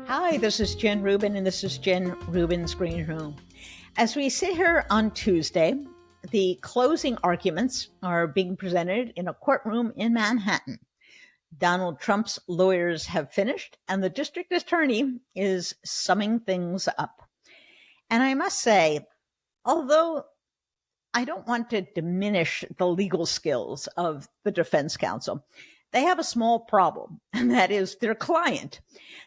Hi, this is Jen Rubin, and this is Jen Rubin's Green Room. As we sit here on Tuesday, the closing arguments are being presented in a courtroom in Manhattan. Donald Trump's lawyers have finished, and the district attorney is summing things up. And I must say, although I don't want to diminish the legal skills of the defense counsel, they have a small problem, and that is their client.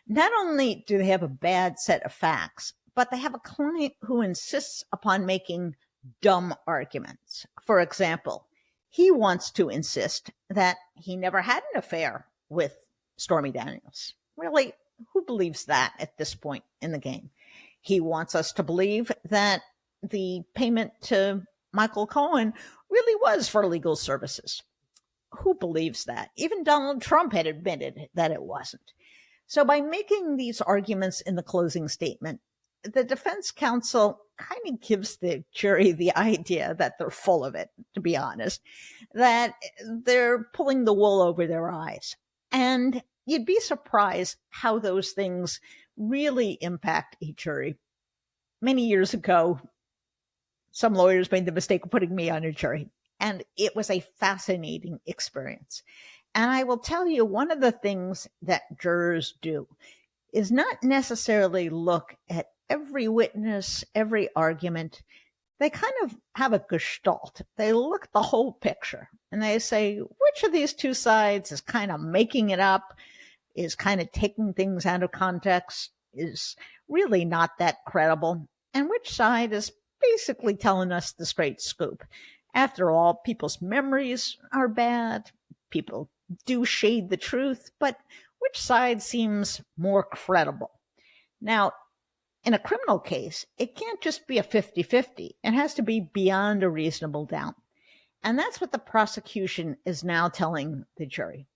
Not only do they have a bad set of facts, but they have a client who insists upon making dumb arguments. For example, he wants to insist that he never had an affair with Stormy Daniels. Really, who believes that at this point in the game? He wants us to believe that the payment to Michael Cohen really was for legal services. Who believes that? Even Donald Trump had admitted that it wasn't. So by making these arguments in the closing statement, the defense counsel kind of gives the jury the idea that they're full of it, to be honest, that they're pulling the wool over their eyes. And you'd be surprised how those things really impact a jury. Many years ago, some lawyers made the mistake of putting me on a jury, and it was a fascinating experience. And I will tell you, one of the things that jurors do is not necessarily look at every witness, every argument. They kind of have a gestalt. They look at the whole picture and they say, which of these two sides is kind of making it up, is kind of taking things out of context, is really not that credible, and which side is basically telling us the straight scoop. After all, people's memories are bad. People do shade the truth, but which side seems more credible? Now, in a criminal case, it can't just be a 50-50. It has to be beyond a reasonable doubt. And that's what the prosecution is now telling the jury.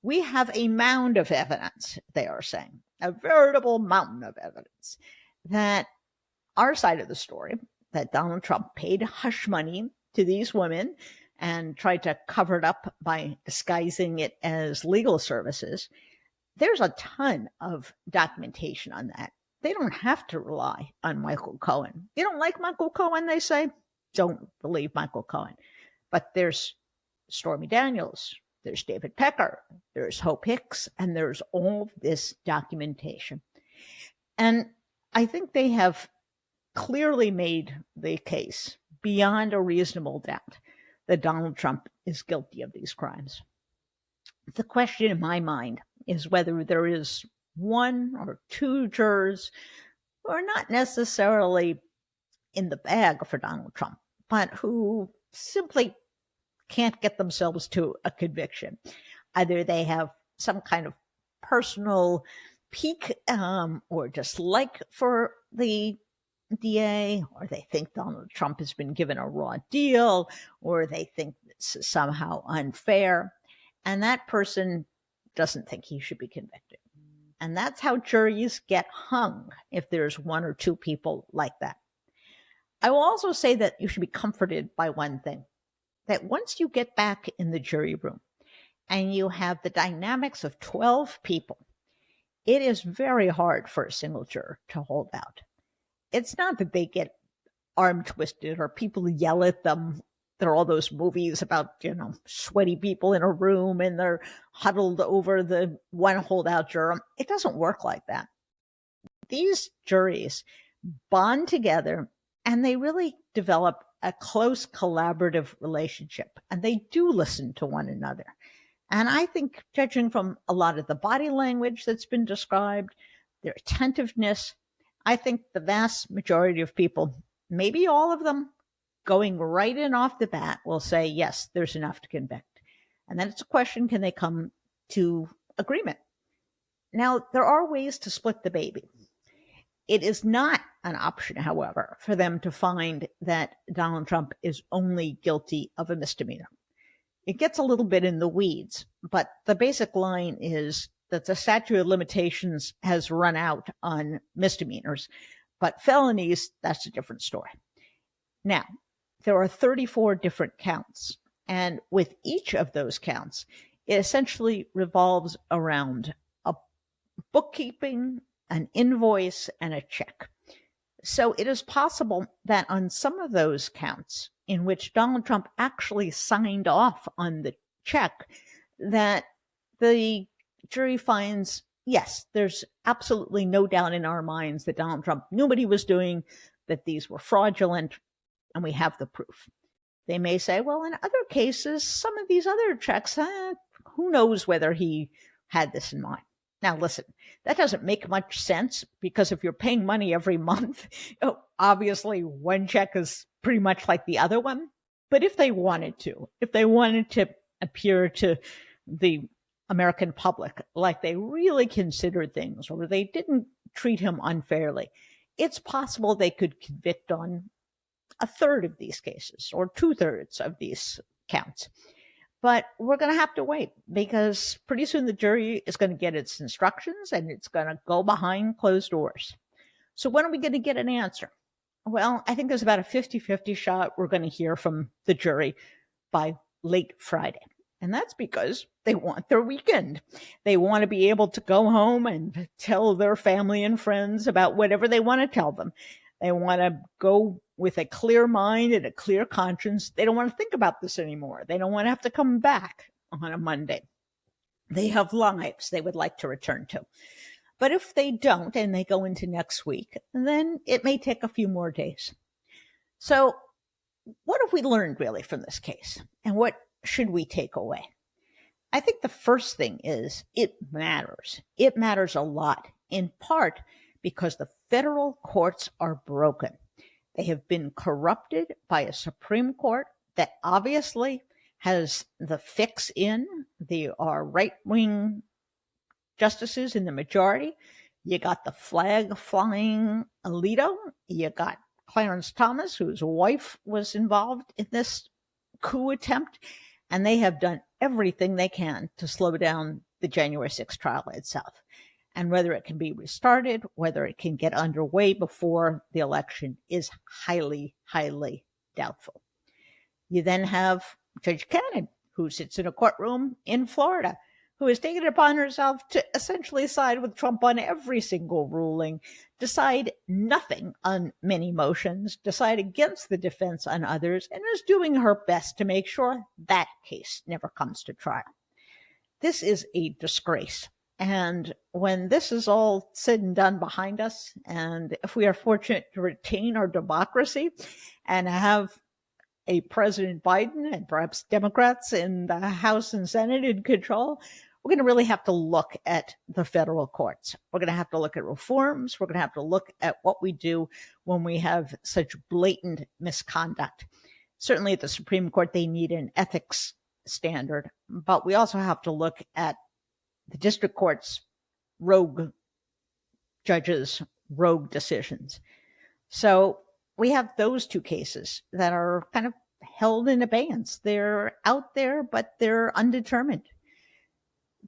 We have a mound of evidence, they are saying, a veritable mountain of evidence, that our side of the story, that Donald Trump paid hush money to these women and tried to cover it up by disguising it as legal services. There's a ton of documentation on that. They don't have to rely on Michael Cohen. You don't like Michael Cohen, they say? Don't believe Michael Cohen. But there's Stormy Daniels, there's David Pecker, there's Hope Hicks, and there's all this documentation. And I think they have clearly made the case beyond a reasonable doubt that Donald Trump is guilty of these crimes. The question in my mind is whether there is one or two jurors who are not necessarily in the bag for Donald Trump, but who simply can't get themselves to a conviction. Either they have some kind of personal pique or dislike for the DA, or they think Donald Trump has been given a raw deal, or they think this is somehow unfair, and that person doesn't think he should be convicted. And that's how juries get hung, if there's one or two people like that. I will also say that you should be comforted by one thing, that once you get back in the jury room and you have the dynamics of 12 people, it is very hard for a single juror to hold out. It's not that they get arm twisted or people yell at them. There are all those movies about, sweaty people in a room and they're huddled over the one holdout juror. It doesn't work like that. These juries bond together and they really develop a close collaborative relationship, and they do listen to one another. And I think, judging from a lot of the body language that's been described, their attentiveness, I think the vast majority of people, maybe all of them, going right in off the bat will say, yes, there's enough to convict. And then it's a question, can they come to agreement? Now, there are ways to split the baby. It is not an option, however, for them to find that Donald Trump is only guilty of a misdemeanor. It gets a little bit in the weeds, but the basic line is that the statute of limitations has run out on misdemeanors, but felonies, that's a different story. Now, there are 34 different counts, and with each of those counts, it essentially revolves around a bookkeeping an invoice, and a check. So it is possible that on some of those counts in which Donald Trump actually signed off on the check, that the jury finds, yes, there's absolutely no doubt in our minds that Donald Trump knew what he was doing, that these were fraudulent, and we have the proof. They may say, well, in other cases, some of these other checks, who knows whether he had this in mind. Now, listen, that doesn't make much sense, because if you're paying money every month, obviously one check is pretty much like the other one. But if they wanted to appear to the American public like they really considered things, or they didn't treat him unfairly, it's possible they could convict on a third of these cases or 2/3 of these counts. But we're going to have to wait, because pretty soon the jury is going to get its instructions and it's going to go behind closed doors. So when are we going to get an answer? Well, I think there's about a 50-50 shot we're going to hear from the jury by late Friday. And that's because they want their weekend. They want to be able to go home and tell their family and friends about whatever they want to tell them. They want to go with a clear mind and a clear conscience. They don't want to think about this anymore. They don't want to have to come back on a Monday. They have lives they would like to return to. But if they don't, and they go into next week, then it may take a few more days. So what have we learned really from this case? And what should we take away? I think the first thing is it matters. It matters a lot, in part because the federal courts are broken. They have been corrupted by a Supreme Court that obviously has the fix in. They are right-wing justices in the majority. You got the flag-flying Alito. You got Clarence Thomas, whose wife was involved in this coup attempt. And they have done everything they can to slow down the January 6th trial itself. And whether it can be restarted, whether it can get underway before the election, is highly, highly doubtful. You then have Judge Cannon, who sits in a courtroom in Florida, who has taken it upon herself to essentially side with Trump on every single ruling, decide nothing on many motions, decide against the defense on others, and is doing her best to make sure that case never comes to trial. This is a disgrace. And when this is all said and done behind us, and if we are fortunate to retain our democracy and have a President Biden and perhaps Democrats in the House and Senate in control, we're going to really have to look at the federal courts. We're going to have to look at reforms. We're going to have to look at what we do when we have such blatant misconduct. Certainly at the Supreme Court, they need an ethics standard, but we also have to look at the district court's rogue judges, rogue decisions. So we have those two cases that are kind of held in abeyance. They're out there, but they're undetermined.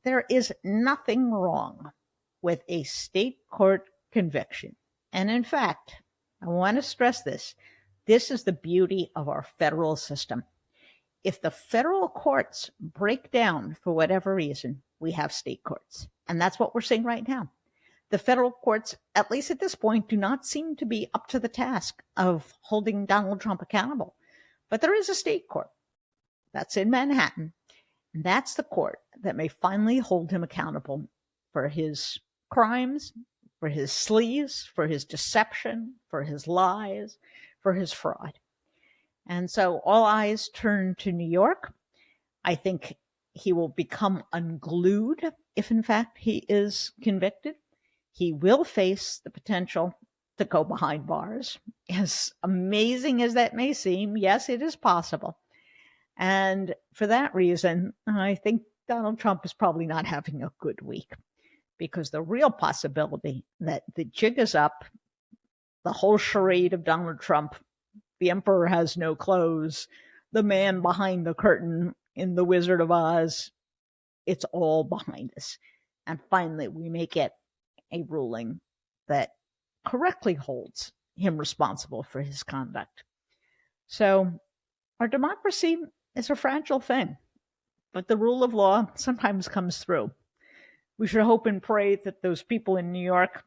There is nothing wrong with a state court conviction. And in fact, I want to stress this. This is the beauty of our federal system. If the federal courts break down for whatever reason, we have state courts. And that's what we're seeing right now. The federal courts, at least at this point, do not seem to be up to the task of holding Donald Trump accountable. But there is a state court. That's in Manhattan. And that's the court that may finally hold him accountable for his crimes, for his sleaze, for his deception, for his lies, for his fraud. And so all eyes turn to New York. I think he will become unglued if, in fact, he is convicted. He will face the potential to go behind bars. As amazing as that may seem, yes, it is possible. And for that reason, I think Donald Trump is probably not having a good week, because the real possibility that the jig is up, the whole charade of Donald Trump, the emperor has no clothes, the man behind the curtain in The Wizard of Oz, it's all behind us. And finally, we may get a ruling that correctly holds him responsible for his conduct. So our democracy is a fragile thing, but the rule of law sometimes comes through. We should hope and pray that those people in New York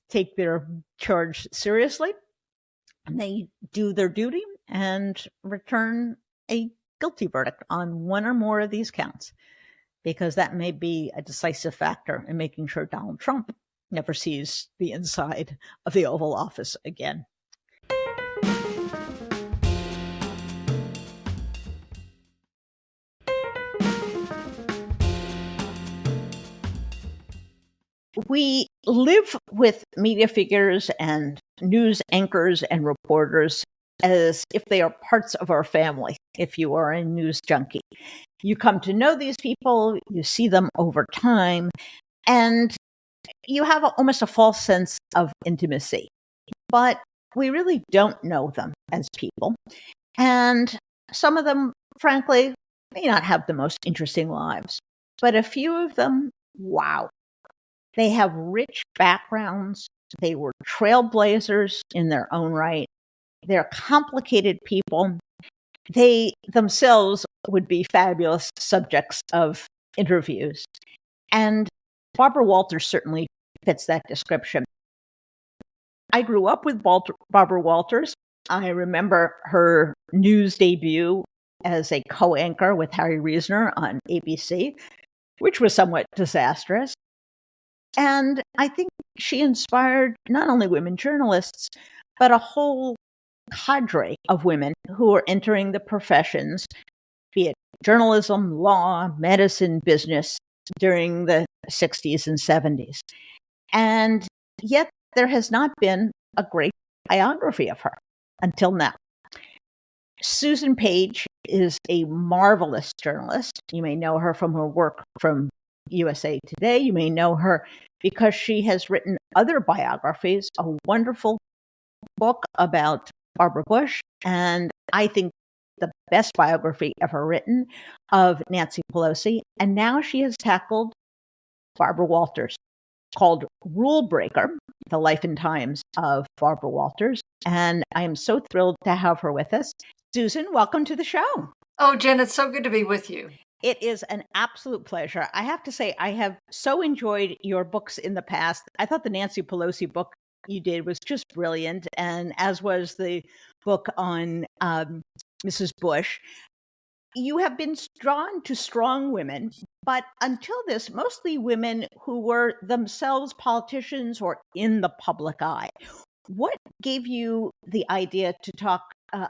take their charge seriously, and they do their duty and return a guilty verdict on one or more of these counts, because that may be a decisive factor in making sure Donald Trump never sees the inside of the Oval Office again. We live with media figures and news anchors and reporters as if they are parts of our family. If you are a news junkie, you come to know these people, you see them over time, and you have almost a false sense of intimacy. But we really don't know them as people. And some of them, frankly, may not have the most interesting lives. But a few of them, wow. They have rich backgrounds. They were trailblazers in their own right. They're complicated people. They themselves would be fabulous subjects of interviews. And Barbara Walters certainly fits that description. I grew up with Barbara Walters. I remember her news debut as a co-anchor with Harry Reasoner on ABC, which was somewhat disastrous. And I think she inspired not only women journalists, but a whole cadre of women who are entering the professions, be it journalism, law, medicine, business, during the 60s and 70s. And yet there has not been a great biography of her until now. Susan Page is a marvelous journalist. You may know her from her work from USA Today. You may know her because she has written other biographies, a wonderful book about Barbara Bush, and I think the best biography ever written of Nancy Pelosi. And now she has tackled Barbara Walters, called Rulebreaker, The Life and Times of Barbara Walters. And I am so thrilled to have her with us. Susan, welcome to the show. Oh, Jen, it's so good to be with you. It is an absolute pleasure. I have to say, I have so enjoyed your books in the past. I thought the Nancy Pelosi book you did was just brilliant, and as was the book on Mrs. Bush. You have been drawn to strong women, but until this, mostly women who were themselves politicians or in the public eye. What gave you the idea to talk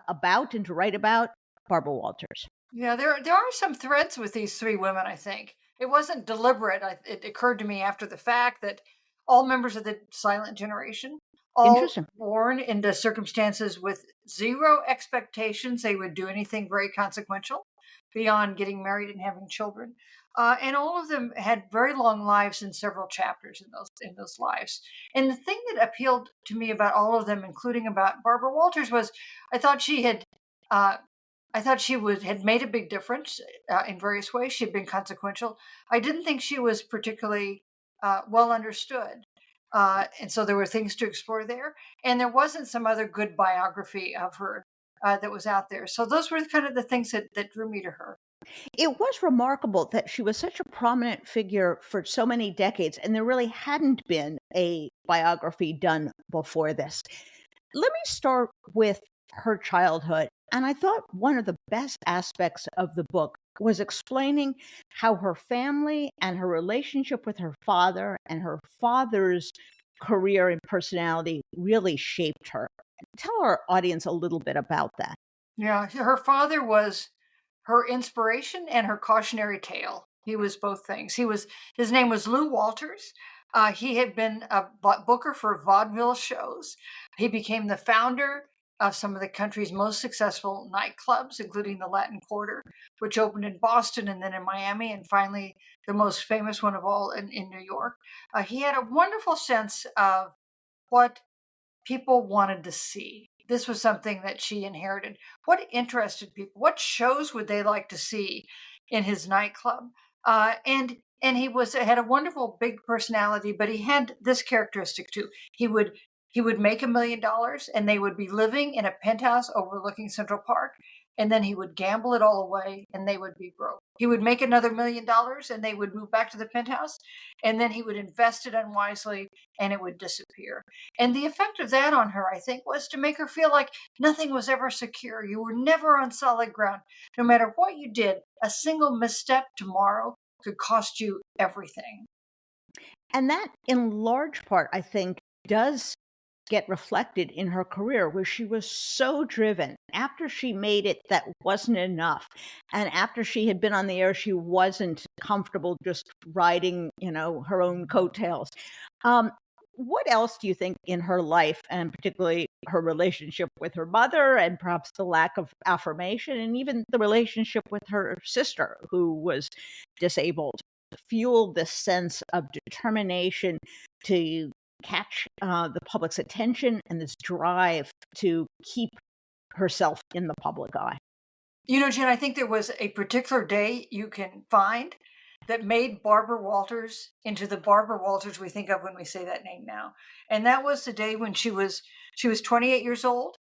about and to write about Barbara Walters? Yeah, there are some threads with these three women, I think. It wasn't deliberate. It occurred to me after the fact that all members of the silent generation, all born into circumstances with zero expectations they would do anything very consequential beyond getting married and having children. And all of them had very long lives and several chapters in those lives. And the thing that appealed to me about all of them, including about Barbara Walters, was I thought she had had made a big difference in various ways. She had been consequential. I didn't think she was particularly well understood. And so there were things to explore there. And there wasn't some other good biography of her that was out there. So those were kind of the things that drew me to her. It was remarkable that she was such a prominent figure for so many decades, and there really hadn't been a biography done before this. Let me start with her childhood. And I thought one of the best aspects of the book was explaining how her family and her relationship with her father and her father's career and personality really shaped her. Tell our audience a little bit about that. Yeah, her father was her inspiration and her cautionary tale. He was both things. His name was Lou Walters. He had been a booker for vaudeville shows. He became the founder of some of the country's most successful nightclubs, including the Latin Quarter, which opened in Boston and then in Miami, and finally the most famous one of all in New York. He had a wonderful sense of what people wanted to see. This was something that she inherited. What interested people? What shows would they like to see in his nightclub? And he had a wonderful big personality, but he had this characteristic too. He would make $1 million, and they would be living in a penthouse overlooking Central Park, and then he would gamble it all away and they would be broke. He would make another $1 million and they would move back to the penthouse, and then he would invest it unwisely and it would disappear. And the effect of that on her, I think, was to make her feel like nothing was ever secure. You were never on solid ground. No matter what you did, a single misstep tomorrow could cost you everything. And that, in large part, I think, does get reflected in her career, where she was so driven. After she made it, that wasn't enough. And after she had been on the air, she wasn't comfortable just riding, her own coattails. What else do you think in her life, and particularly her relationship with her mother, and perhaps the lack of affirmation, and even the relationship with her sister, who was disabled, fueled this sense of determination to catch the public's attention and this drive to keep herself in the public eye? Jen, I think there was a particular day you can find that made Barbara Walters into the Barbara Walters we think of when we say that name now. And that was the day when she was 28 years old.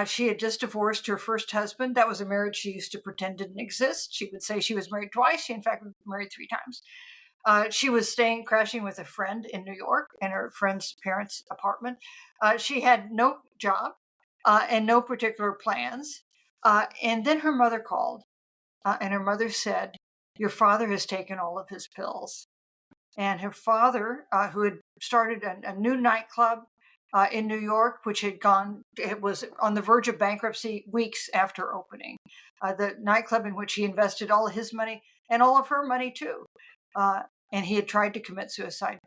She had just divorced her first husband. That was a marriage she used to pretend didn't exist. She would say she was married twice. She, in fact, was married 3 times. She was crashing with a friend in New York in her friend's parents' apartment. She had no job and no particular plans. And then her mother called, and her mother said, "Your father has taken all of his pills." And her father, who had started a new nightclub in New York, it was on the verge of bankruptcy weeks after opening, the nightclub in which he invested all of his money and all of her money too. And he had tried to commit suicide.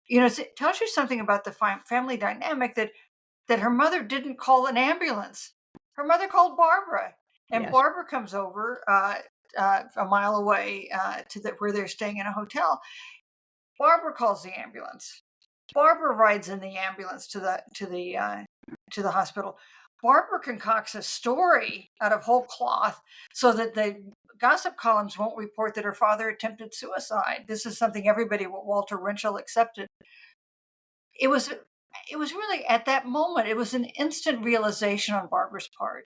It tells you something about the family dynamic that her mother didn't call an ambulance. Her mother called Barbara, and Yes. Barbara comes over a mile away where they're staying in a hotel. Barbara calls the ambulance. Barbara rides in the ambulance to the hospital. Barbara concocts a story out of whole cloth so that the gossip columns won't report that her father attempted suicide. This is something everybody but Walter Winchell accepted. It was really at that moment, it was an instant realization on Barbara's part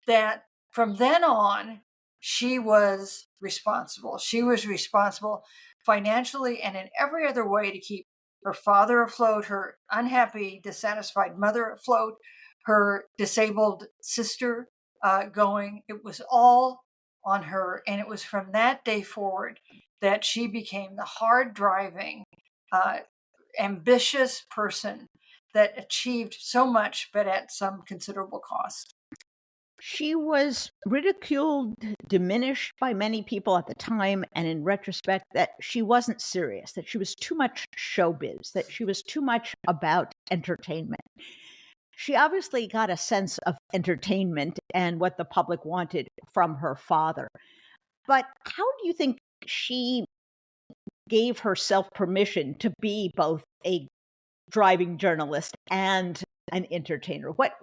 that from then on, she was responsible. She was responsible financially and in every other way to keep her father afloat, her unhappy, dissatisfied mother afloat, her disabled sister going. It was all on her. And it was from that day forward that she became the hard driving, ambitious person that achieved so much, but at some considerable cost. She was ridiculed, diminished by many people at the time, and in retrospect, that she wasn't serious, that she was too much showbiz, that she was too much about entertainment. She obviously got a sense of entertainment and what the public wanted from her father. But how do you think she gave herself permission to be both a driving journalist and an entertainer? What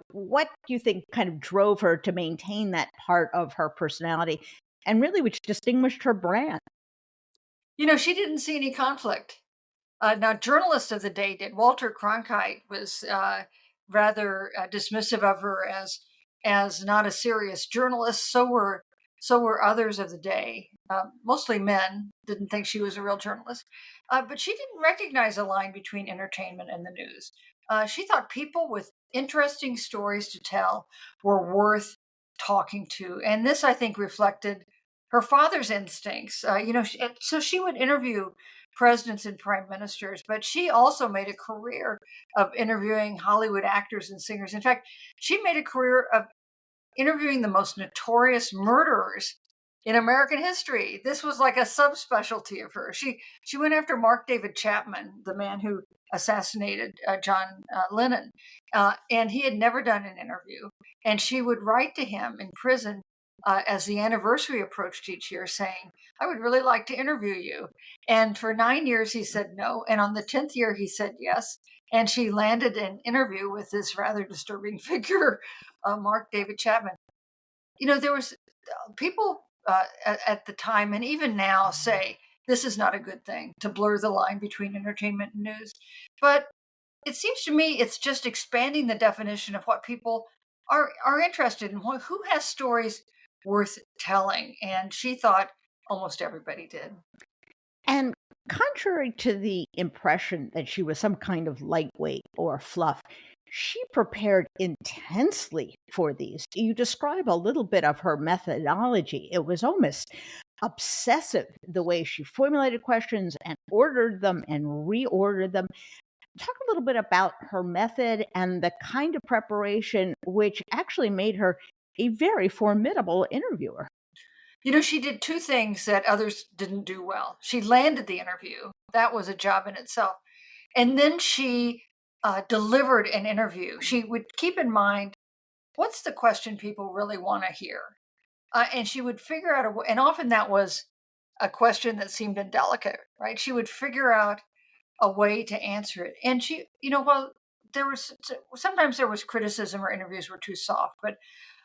do you think kind of drove her to maintain that part of her personality, and really which distinguished her brand? She didn't see any conflict. Now, journalists of the day did. Walter Cronkite was rather dismissive of her as not a serious journalist. So were others of the day. Mostly men didn't think she was a real journalist, but she didn't recognize a line between entertainment and the news. She thought people with interesting stories to tell were worth talking to, and this, I think, reflected her father's instincts. So she would interview presidents and prime ministers, but she also made a career of interviewing Hollywood actors and singers. In fact, she made a career of interviewing the most notorious murderers in American history. This was like a subspecialty of hers. She went after Mark David Chapman, the man who assassinated John Lennon, and he had never done an interview. And she would write to him in prison as the anniversary approached each year, saying, "I would really like to interview you." And for 9 years, he said no. And on the 10th year, he said yes. And she landed an interview with this rather disturbing figure, Mark David Chapman. There was people at the time, and even now, say this is not a good thing to blur the line between entertainment and news. But it seems to me it's just expanding the definition of what people are interested in. Who has stories worth telling. And she thought almost everybody did. And contrary to the impression that she was some kind of lightweight or fluff, she prepared intensely for these. You describe a little bit of her methodology. It was almost obsessive the way she formulated questions and ordered them and reordered them. Talk a little bit about her method and the kind of preparation which actually made her a very formidable interviewer. She did two things that others didn't do well. She landed the interview. That was a job in itself. And then she delivered an interview. She would keep in mind, what's the question people really want to hear? And she would figure out and often that was a question that seemed indelicate, right? She would figure out a way to answer it. And she, well, sometimes there was criticism or interviews were too soft, but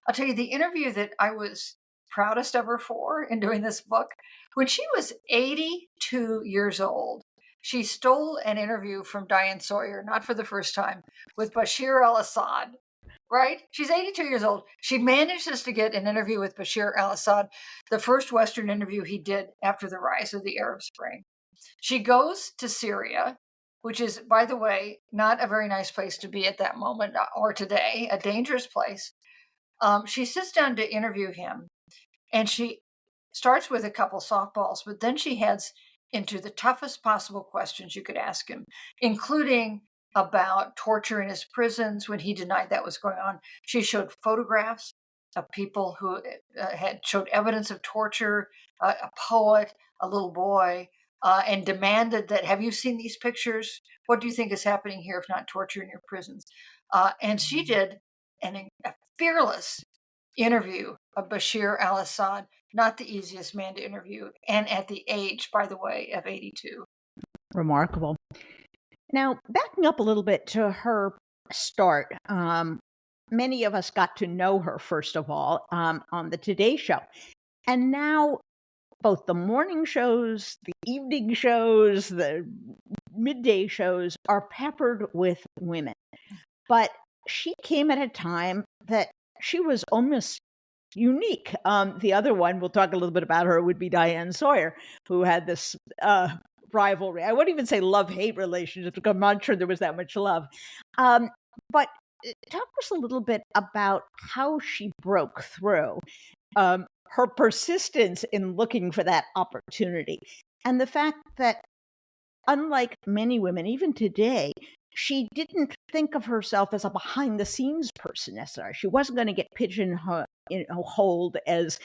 I'll tell you the interview that I was proudest of her for in doing this book, when she was 82 years old, she stole an interview from Diane Sawyer, not for the first time, with Bashir al-Assad, right? She's 82 years old. She manages to get an interview with Bashir al-Assad, the first Western interview he did after the rise of the Arab Spring. She goes to Syria, which is, by the way, not a very nice place to be at that moment or today, a dangerous place. She sits down to interview him, and she starts with a couple softballs, but then she heads into the toughest possible questions you could ask him, including about torture in his prisons when he denied that was going on. She showed photographs of people who had showed evidence of torture, a poet, a little boy, and demanded that, have you seen these pictures? What do you think is happening here if not torture in your prisons? And she did a fearless interview of Bashir al-Assad, not the easiest man to interview, and at the age, by the way, of 82. Remarkable. Now, backing up a little bit to her start, many of us got to know her, first of all, on the Today Show. And now both the morning shows, the evening shows, the midday shows are peppered with women. But she came at a time that she was almost unique. The other one, we'll talk a little bit about her, would be Diane Sawyer, who had this rivalry. I wouldn't even say love-hate relationship, because I'm not sure there was that much love. But talk to us a little bit about how she broke through, her persistence in looking for that opportunity, and the fact that, unlike many women, even today, she didn't think of herself as a behind-the-scenes person necessarily. She wasn't going to get pigeonholed as,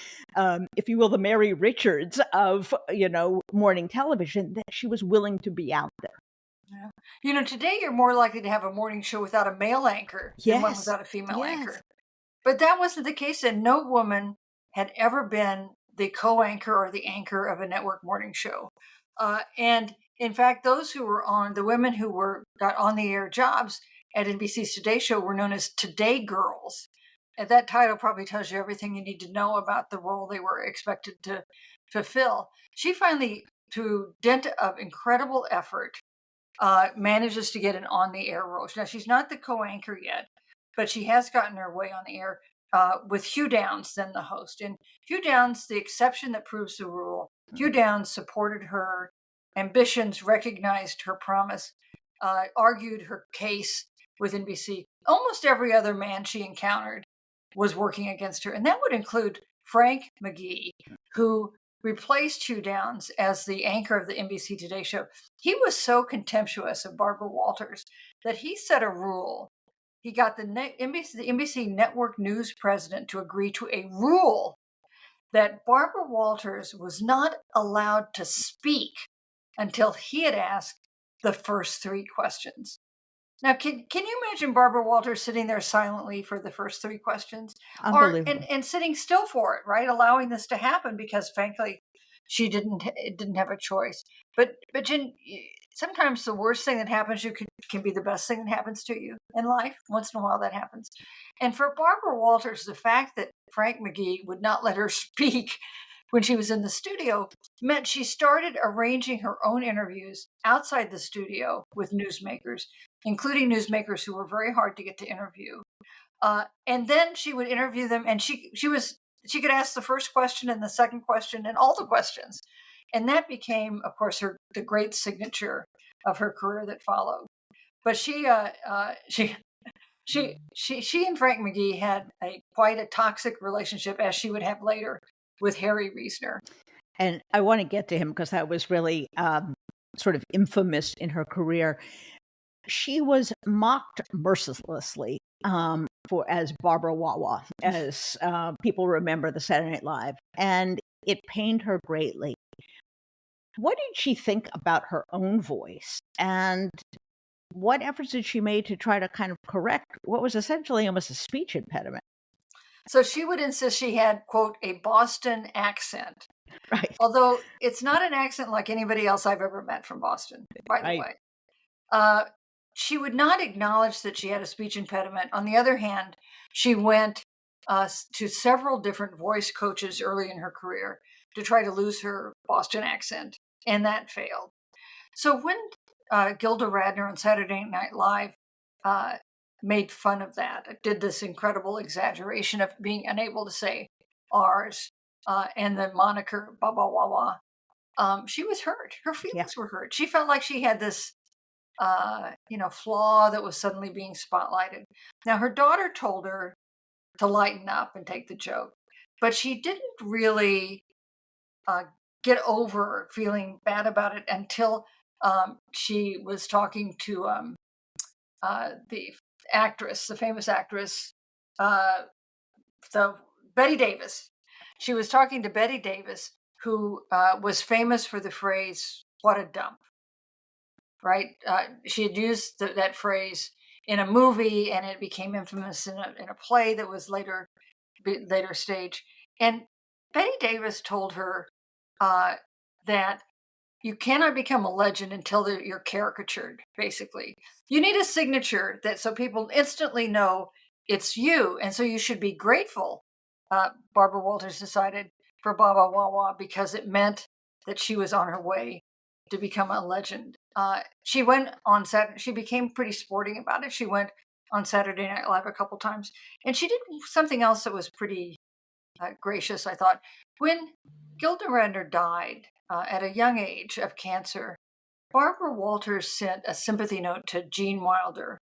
if you will, the Mary Richards of, morning television, that she was willing to be out there. Yeah. Today you're more likely to have a morning show without a male anchor than one without a female anchor. But that wasn't the case, and no woman had ever been the co-anchor or the anchor of a network morning show. And in fact, those who were the women who got on the air jobs at NBC's Today Show were known as Today Girls. And that title probably tells you everything you need to know about the role they were expected to fulfill. She finally, through dint of incredible effort, manages to get an on-the-air role. Now, she's not the co-anchor yet, but she has gotten her way on the air with Hugh Downs, then the host. And Hugh Downs, the exception that proves the rule, Hugh Downs supported her ambitions, recognized her promise, argued her case with NBC. Almost every other man she encountered was working against her. And that would include Frank McGee, who replaced Hugh Downs as the anchor of the NBC Today Show. He was so contemptuous of Barbara Walters that he set a rule. He got the NBC Network News president to agree to a rule that Barbara Walters was not allowed to speak until he had asked the first three questions. Now, can you imagine Barbara Walters sitting there silently for the first three questions? Unbelievable. And sitting still for it, right? Allowing this to happen because, frankly, she didn't have a choice. But Jen, sometimes the worst thing that happens to you can be the best thing that happens to you in life. Once in a while that happens. And for Barbara Walters, the fact that Frank McGee would not let her speak when she was in the studio meant she started arranging her own interviews outside the studio with newsmakers, including newsmakers who were very hard to get to interview. And then she would interview them, and she was she could ask the first question and the second question and all the questions. And that became, of course, the great signature of her career that followed. But she and Frank McGee had quite a toxic relationship, as she would have later with Harry Reasoner. And I want to get to him because that was really sort of infamous in her career. She was mocked mercilessly for as Barbara Wawa, as people remember the Saturday Night Live, and it pained her greatly. What did she think about her own voice, and what efforts did she make to try to kind of correct what was essentially almost a speech impediment? So she would insist she had, quote, a Boston accent. Right. Although it's not an accent like anybody else I've ever met from Boston, by the way. She would not acknowledge that she had a speech impediment. On the other hand, she went to several different voice coaches early in her career to try to lose her Boston accent, and that failed. So when Gilda Radner on Saturday Night Live made fun of that, did this incredible exaggeration of being unable to say R's and the moniker Baba Wawa, she was hurt. Her feelings were hurt. She felt like she had this flaw that was suddenly being spotlighted. Now, her daughter told her to lighten up and take the joke, but she didn't really get over feeling bad about it until she was talking to the actress, the famous actress, Betty Davis. She was talking to Betty Davis, who was famous for the phrase, "What a dump." Right? She had used that phrase in a movie, and it became infamous in a play that was later stage. And Betty Davis told her that you cannot become a legend until you're caricatured. Basically, you need a signature so people instantly know it's you, and so you should be grateful. Barbara Walters decided for Baba Wawa because it meant that she was on her way to become a legend. She went on Saturday. She became pretty sporting about it. She went on Saturday Night Live a couple times, and she did something else that was pretty gracious, I thought. When Gilda Radner died at a young age of cancer, Barbara Walters sent a sympathy note to Gene Wilder,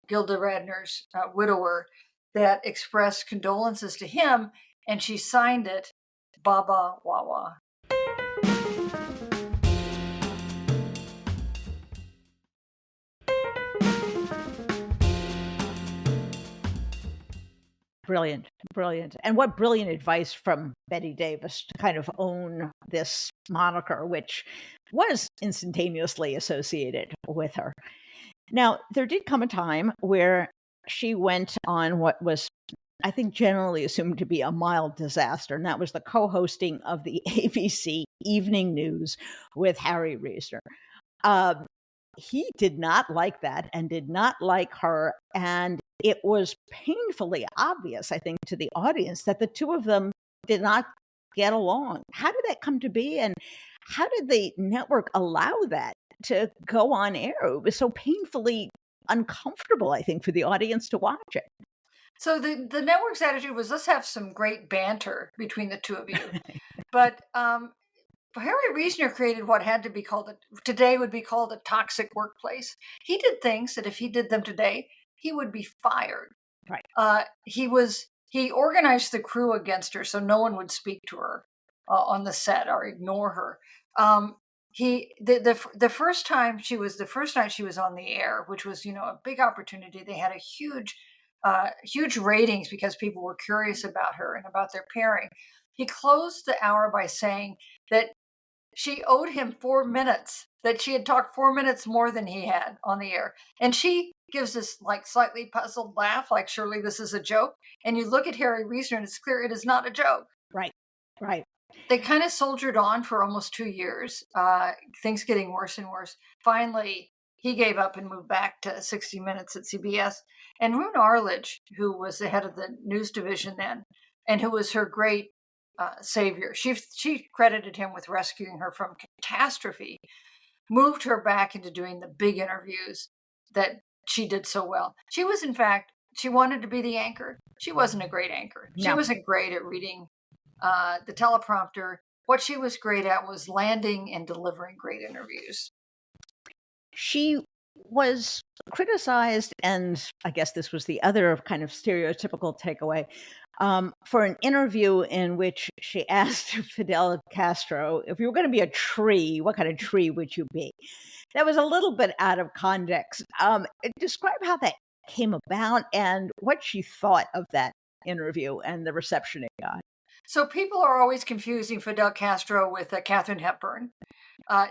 Gilda Radner's widower, that expressed condolences to him, and she signed it Baba Wawa. Brilliant, brilliant. And what brilliant advice from Betty Davis to kind of own this moniker, which was instantaneously associated with her. Now, there did come a time where she went on what was, I think, generally assumed to be a mild disaster, and that was the co-hosting of the ABC Evening News with Harry Reasoner. He did not like that and did not like her, and it was painfully obvious, I think, to the audience that the two of them did not get along. How did that come to be, and how did the network allow that to go on air? It was so painfully uncomfortable, I think, for the audience to watch it. So the network's attitude was, let's have some great banter between the two of you. But Harry Reasoner created what had to be called, today would be called, a toxic workplace. He did things that if he did them today, he would be fired. Right. He organized the crew against her so no one would speak to her on the set or ignore her. The first night she was on the air, which was a big opportunity. They had a huge ratings because people were curious about her and about their pairing. He closed the hour by saying that she owed him 4 minutes, that she had talked 4 minutes more than he had on the air. And she gives this slightly puzzled laugh, like surely this is a joke. And you look at Harry Reasoner and it's clear it is not a joke. Right. They kind of soldiered on for almost 2 years, things getting worse and worse. Finally, he gave up and moved back to 60 Minutes at CBS. And Roone Arledge, who was the head of the news division then, and who was her great savior, she credited him with rescuing her from catastrophe, moved her back into doing the big interviews that she did so well. She was, in fact, she wanted to be the anchor. She wasn't a great anchor. She No. wasn't great at reading the teleprompter. What she was great at was landing and delivering great interviews. She was criticized, and I guess this was the other kind of stereotypical takeaway, for an interview in which she asked Fidel Castro, if you were going to be a tree, what kind of tree would you be? That was a little bit out of context. Describe how that came about and what she thought of that interview and the reception it got. So people are always confusing Fidel Castro with Katharine Hepburn.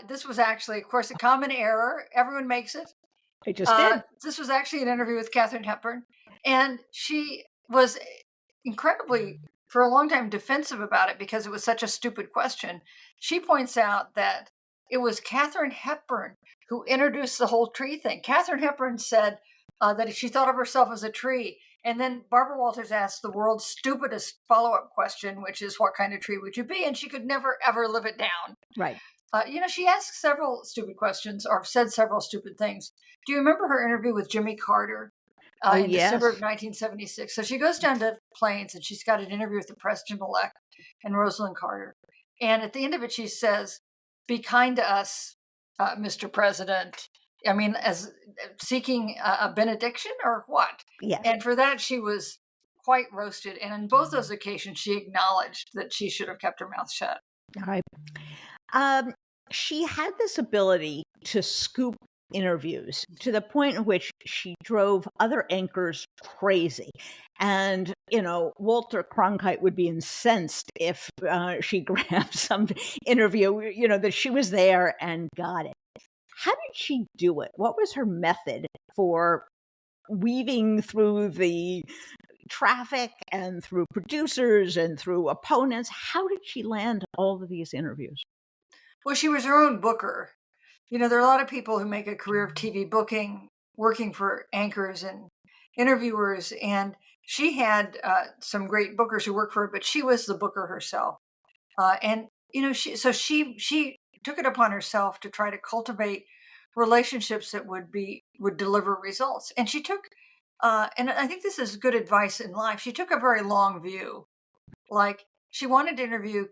This was actually, of course, a common error. Everyone makes it. I just did. This was actually an interview with Katharine Hepburn, and she was incredibly, for a long time, defensive about it because it was such a stupid question. She points out that it was Katharine Hepburn who introduced the whole tree thing. Katharine Hepburn said that she thought of herself as a tree. And then Barbara Walters asked the world's stupidest follow-up question, which is, what kind of tree would you be? And she could never, ever live it down. Right. She asked several stupid questions or said several stupid things. Do you remember her interview with Jimmy Carter in December of 1976? So she goes down to Plains and she's got an interview with the president-elect and Rosalind Carter. And at the end of it, she says, "Be kind to us, Mr. President." I mean, as seeking a benediction or what? Yes. And for that, she was quite roasted. And on both those occasions, she acknowledged that she should have kept her mouth shut. All right. She had this ability to scoop interviews to the point in which she drove other anchors crazy. And, Walter Cronkite would be incensed if she grabbed some interview, that she was there and got it. How did she do it? What was her method for weaving through the traffic and through producers and through opponents? How did she land all of these interviews? Well, she was her own booker. There are a lot of people who make a career of TV booking, working for anchors and interviewers, and she had some great bookers who worked for her, but she was the booker herself. She took it upon herself to try to cultivate relationships that would deliver results. And she took, and I think this is good advice in life. She took a very long view. Like, she wanted to interview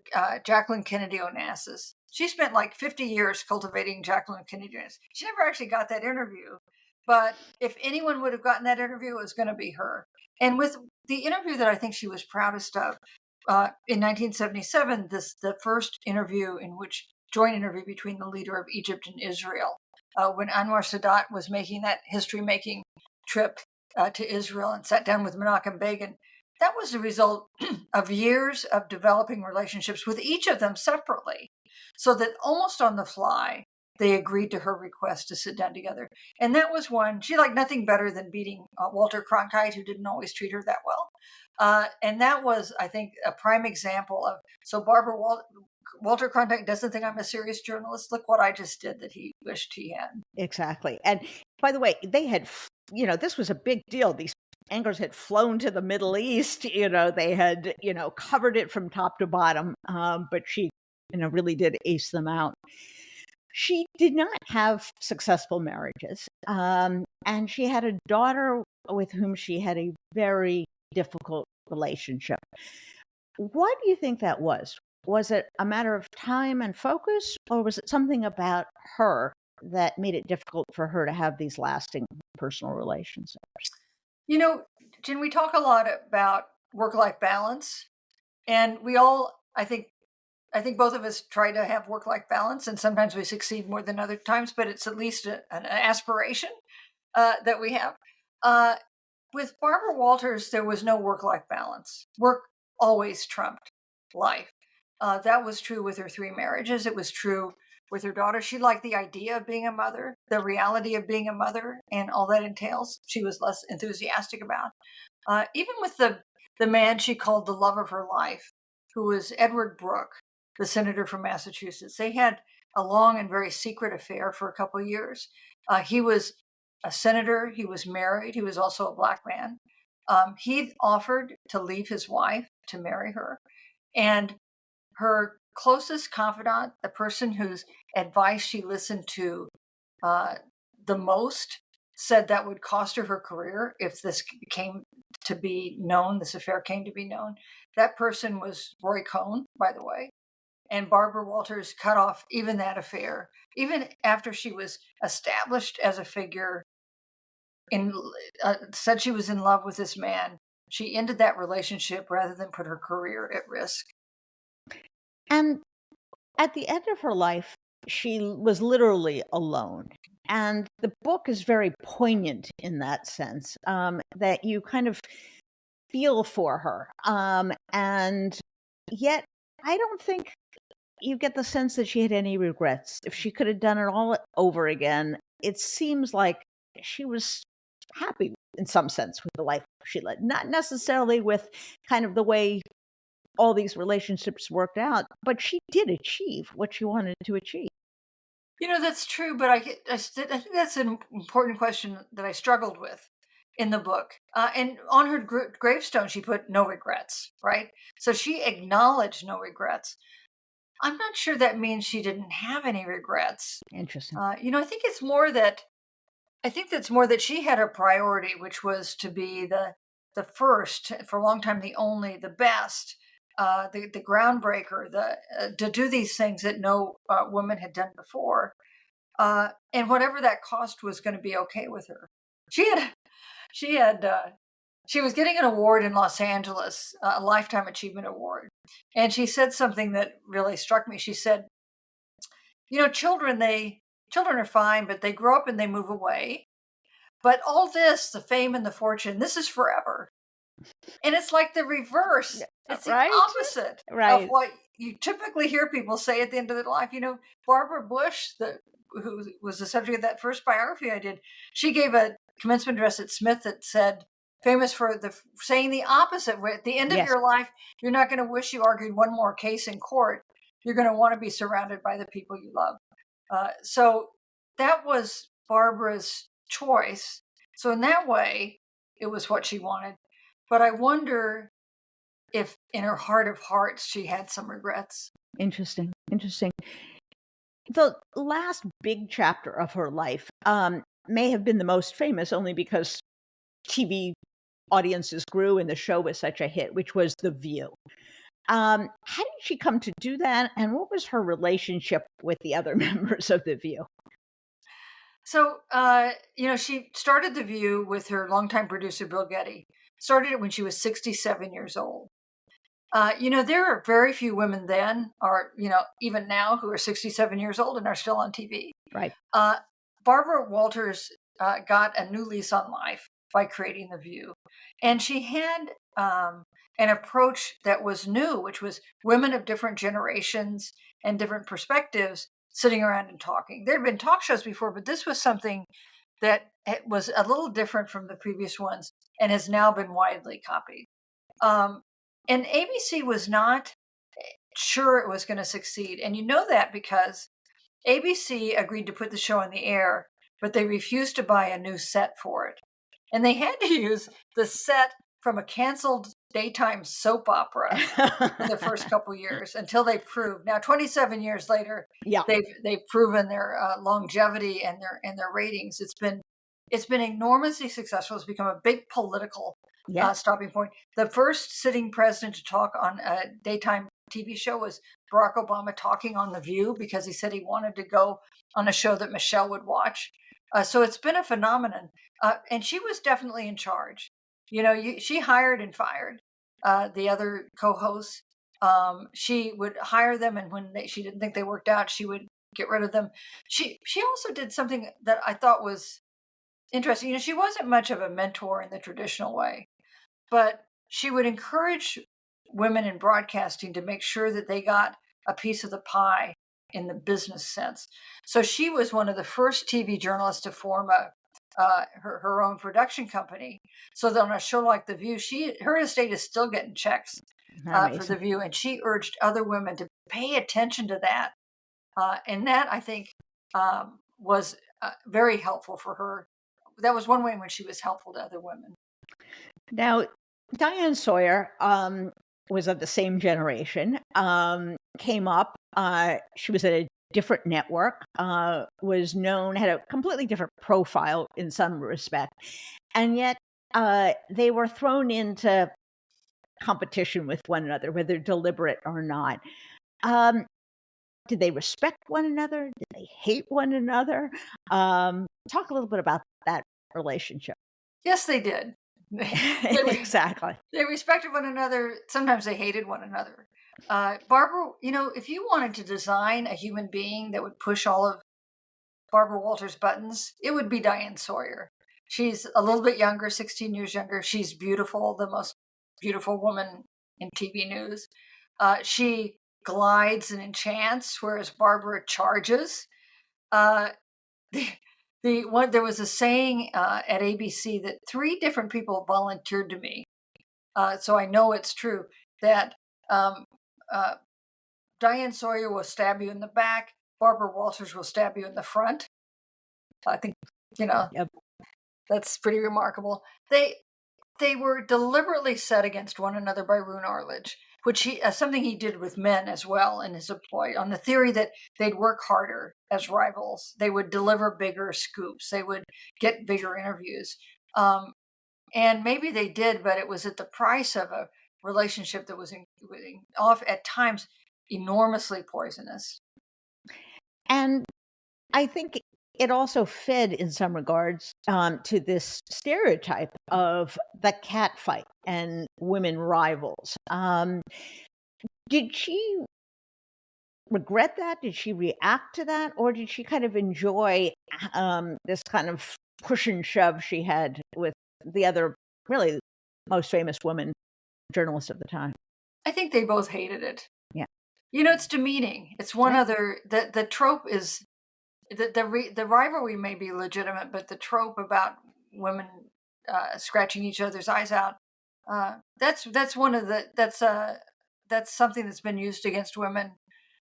Jacqueline Kennedy Onassis. She spent like 50 years cultivating Jacqueline Kennedy Onassis. She never actually got that interview, but if anyone would have gotten that interview, it was going to be her. And with the interview that I think she was proudest of, in 1977, the first interview joint interview between the leader of Egypt and Israel, when Anwar Sadat was making that history-making trip to Israel and sat down with Menachem Begin. That was the result of years of developing relationships with each of them separately, so that almost on the fly, they agreed to her request to sit down together. And that was one, she liked nothing better than beating Walter Cronkite, who didn't always treat her that well. And that was, I think, a prime example of, so Walter Cronkite doesn't think I'm a serious journalist. Look what I just did that he wished he had. Exactly. And by the way, they had, this was a big deal. These anchors had flown to the Middle East. They had, covered it from top to bottom. But she, really did ace them out. She did not have successful marriages. And she had a daughter with whom she had a very difficult relationship. Why do you think that was? Was it a matter of time and focus, or was it something about her that made it difficult for her to have these lasting personal relationships? Jen, we talk a lot about work-life balance, and we all, I think both of us try to have work-life balance, and sometimes we succeed more than other times, but it's at least an aspiration that we have. With Barbara Walters, there was no work-life balance. Work always trumped life. That was true with her 3 marriages. It was true with her daughter. She liked the idea of being a mother, the reality of being a mother, and all that entails. She was less enthusiastic about. Even with the man she called the love of her life, who was Edward Brooke, the senator from Massachusetts. They had a long and very secret affair for a couple of years. He was a senator. He was married. He was also a Black man. He offered to leave his wife to marry her. And her closest confidant, the person whose advice she listened to the most, said that would cost her her career if this came to be known, this affair came to be known. That person was Roy Cohn, by the way. And Barbara Walters cut off even that affair. Even after she was established as a figure, in said she was in love with this man, she ended that relationship rather than put her career at risk. And at the end of her life, she was literally alone. And the book is very poignant in that sense, that you kind of feel for her. And yet, I don't think you get the sense that she had any regrets. If she could have done it all over again, it seems like she was happy in some sense with the life she led. Not necessarily with kind of the way all these relationships worked out, but she did achieve what she wanted to achieve. That's true, but I think that's an important question that I struggled with in the book. And on her gravestone, she put no regrets, right? So she acknowledged no regrets. I'm not sure that means she didn't have any regrets. Interesting. I think it's more that that's more that she had a priority, which was to be the first, for a long time, the only, the best, the groundbreaker, to do these things that no woman had done before, and whatever that cost was going to be okay with her. She had she was getting an award in Los Angeles, a Lifetime Achievement Award, and she said something that really struck me. She said, children are fine, but they grow up and they move away. But all this, the fame and the fortune, this is forever. And it's like the reverse. It's the opposite of what you typically hear people say at the end of their life. Barbara Bush, who was the subject of that first biography I did, she gave a commencement address at Smith that said, famous for saying the opposite. At the end of your life, you're not going to wish you argued one more case in court. You're going to want to be surrounded by the people you love. So that was Barbara's choice. So in that way, it was what she wanted. But I wonder if in her heart of hearts, she had some regrets. Interesting. The last big chapter of her life may have been the most famous only because TV audiences grew and the show was such a hit, which was The View. How did she come to do that? And what was her relationship with the other members of The View? So, she started The View with her longtime producer, Bill Getty. Started it when she was 67 years old. There are very few women then, or, even now, who are 67 years old and are still on TV. Right. Barbara Walters got a new lease on life by creating The View. And she had an approach that was new, which was women of different generations and different perspectives sitting around and talking. There had been talk shows before, but this was something that was a little different from the previous ones and has now been widely copied. And ABC was not sure it was going to succeed. And you know that because ABC agreed to put the show on the air, but they refused to buy a new set for it. And they had to use the set from a canceled daytime soap opera for the first couple years until they proved. Now, 27 years later, they've proven their longevity and their ratings. It's been enormously successful. It's become a big political stopping point. The first sitting president to talk on a daytime TV show was Barack Obama talking on The View because he said he wanted to go on a show that Michelle would watch. So it's been a phenomenon. And she was definitely in charge. She hired and fired the other co-hosts. She would hire them, and when she didn't think they worked out, she would get rid of them. She also did something that I thought was interesting. She wasn't much of a mentor in the traditional way, but she would encourage women in broadcasting to make sure that they got a piece of the pie in the business sense. So she was one of the first TV journalists to form her own production company. So that on a show like The View, her estate is still getting checks for The View, and she urged other women to pay attention to that. And that, I think, was very helpful for her. That was one way in which she was helpful to other women. Now, Diane Sawyer was of the same generation, came up. She was at a different network, was known, had a completely different profile in some respect, and yet they were thrown into competition with one another, whether deliberate or not. Um, did they respect one another? Did they hate one another? Talk a little bit about that relationship. Yes, they did. They were Exactly. they respected one another. Sometimes they hated one another. Barbara, if you wanted to design a human being that would push all of Barbara Walters' buttons, it would be Diane Sawyer. She's a little bit younger, 16 years younger. She's beautiful, the most beautiful woman in TV news. She glides and enchants, whereas Barbara charges. Uh, there was a saying at ABC that 3 different people volunteered to me, so I know it's true, that um, uh, Diane Sawyer will stab you in the back, Barbara Walters will stab you in the front. I think you know Yep. that's pretty remarkable. They were deliberately set against one another by Rune Arledge, which something he did with men as well in his employ, on the theory that they'd work harder as rivals, they would deliver bigger scoops, they would get bigger interviews, and maybe they did, but it was at the price of a relationship that was off at times enormously poisonous. And I think it also fed, in some regards, to this stereotype of the cat fight and women rivals. Did she regret that? Did she react to that? Or did she kind of enjoy this kind of push and shove she had with the other, really, most famous woman journalist of the time? I think they both hated it. Yeah. It's demeaning. It's one Right. other the trope is the rivalry may be legitimate, but the trope about women scratching each other's eyes out, that's one of the that's something that's been used against women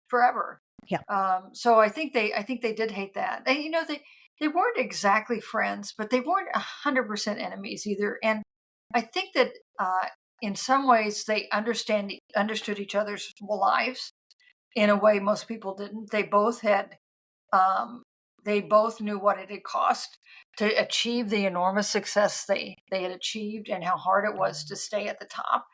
forever. Yeah. So I think they did hate that. And they weren't exactly friends, but they weren't 100% enemies either. And I think that in some ways they understood each other's lives in a way most people didn't. Um, they both knew what it had cost to achieve the enormous success they had achieved, and how hard it was to stay at the top.